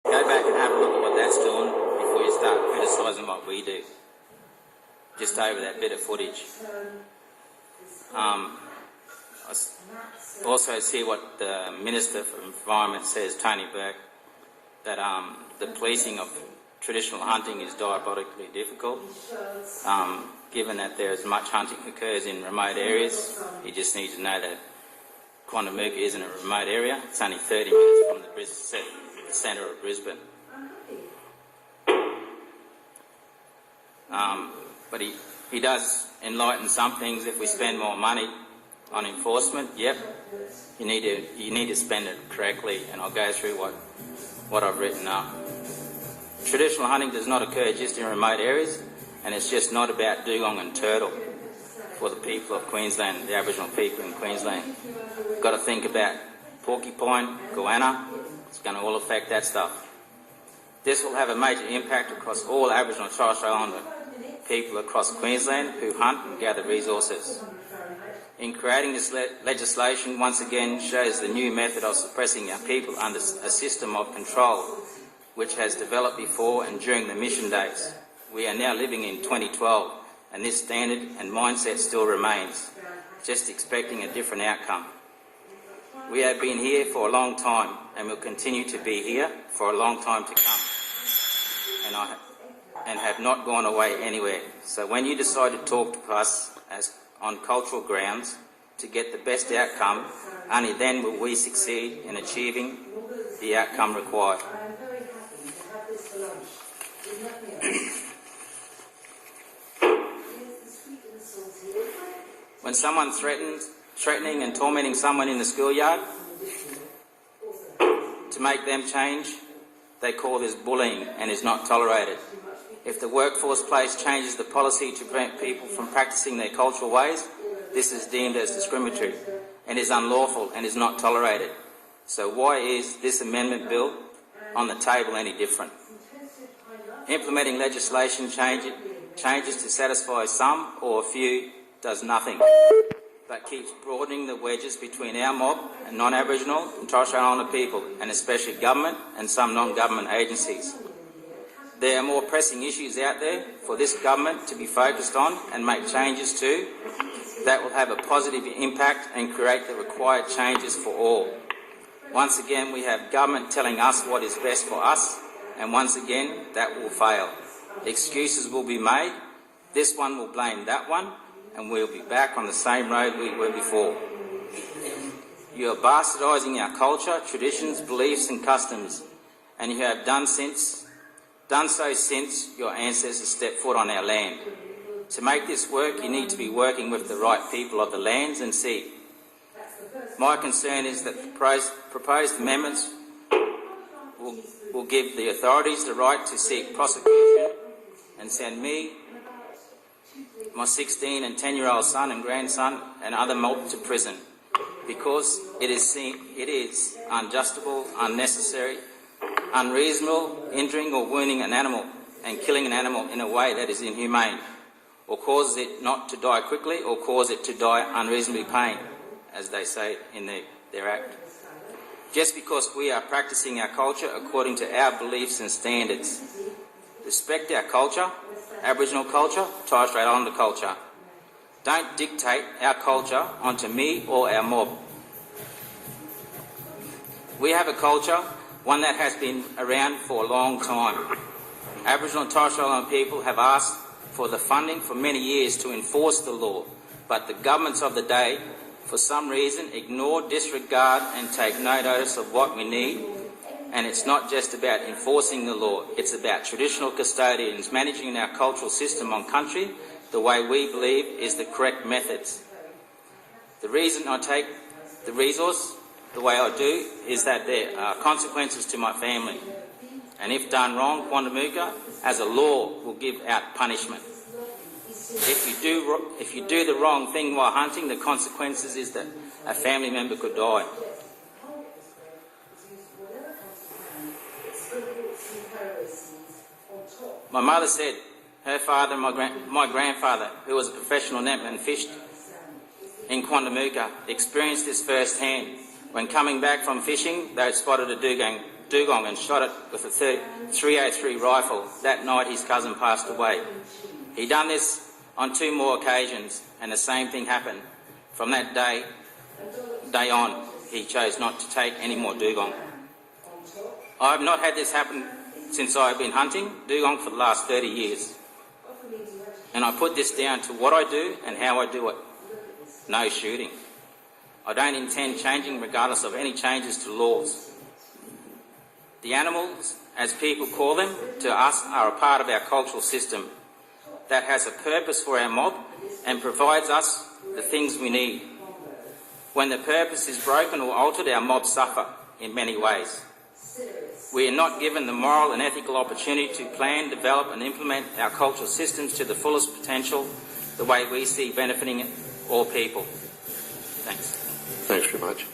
Go back and have a look at what that's doing before you start criticising what we do. Just over that bit of footage. I also see what the Minister for Environment says, Tony Burke, that the policing of traditional hunting is diabolically difficult. Given that there is much hunting occurs in remote areas, you just need to know that Quandamooka isn't a remote area. It's only 30 minutes from the centre of Brisbane. But he does enlighten some things. If we spend more money on enforcement, yep, you need to spend it correctly, and I'll go through what I've written up. Traditional hunting does not occur just in remote areas, and it's just not about dugong and turtle for the people of Queensland, the Aboriginal people in Queensland. We've got to think about porcupine, goanna. It's going to all affect that stuff. This will have a major impact across all Aboriginal and Torres Strait Islander people across Queensland who hunt and gather resources. In creating this legislation, once again shows the new method of suppressing our people under a system of control which has developed before and during the mission days. We are now living in 2012, and this standard and mindset still remains, just expecting a different outcome. We have been here for a long time and will continue to be here for a long time to come, and have not gone away anywhere. So when you decide to talk to us on cultural grounds to get the best outcome, only then will we succeed in achieving the outcome required. When someone threatening and tormenting someone in the schoolyard to make them change, they call this bullying and is not tolerated. If the workforce place changes the policy to prevent people from practicing their cultural ways, this is deemed as discriminatory and is unlawful and is not tolerated. So why is this amendment bill on the table any different? Implementing legislation changes to satisfy some or a few does nothing, but keeps broadening the wedges between our mob and non-Aboriginal and Torres Strait Islander people, and especially government and some non-government agencies. There are more pressing issues out there for this government to be focused on and make changes to that will have a positive impact and create the required changes for all. Once again, we have government telling us what is best for us, and once again, that will fail. Excuses will be made, this one will blame that one, and we'll be back on the same road we were before. You are bastardising our culture, traditions, beliefs and customs, and you have done so since your ancestors stepped foot on our land. To make this work, you need to be working with the right people of the lands and sea. My concern is that proposed amendments will give the authorities the right to seek prosecution and send me, my 16 and 10-year-old son and grandson and other mob to prison because it is unjustifiable, unnecessary, unreasonable, injuring or wounding an animal and killing an animal in a way that is inhumane, or causes it not to die quickly, or cause it to die unreasonably pain, as they say in their act. Just because we are practicing our culture according to our beliefs and standards. Respect our culture, Aboriginal culture, Torres Strait Islander culture. Don't dictate our culture onto me or our mob. We have a culture, one that has been around for a long time. Aboriginal and Torres Strait Islander people have asked for the funding for many years to enforce the law, but the governments of the day, for some reason, ignore, disregard and take no notice of what we need. And it's not just about enforcing the law, it's about traditional custodians managing our cultural system on country the way we believe is the correct methods. The reason I take the resource the way I do is that there are consequences to my family. And if done wrong, Quandamooka, as a law, will give out punishment. If you do the wrong thing while hunting, the consequences is that a family member could die. My mother said her father and my grandfather, who was a professional netman and fished in Quandamooka, experienced this firsthand. When coming back from fishing, they spotted a dugong dugong and shot it with a 303 rifle that night his cousin passed away. He done this on 2 more occasions, and the same thing happened. From that day on, he chose not to take any more dugong. I have not had this happen since I have been hunting dugong for the last 30 years. And I put this down to what I do and how I do it. No shooting. I don't intend changing regardless of any changes to laws. The animals, as people call them, to us are a part of our cultural system that has a purpose for our mob and provides us the things we need. When the purpose is broken or altered, our mobs suffer in many ways. We are not given the moral and ethical opportunity to plan, develop and implement our cultural systems to the fullest potential, the way we see benefiting all people. Thanks. Thanks very much.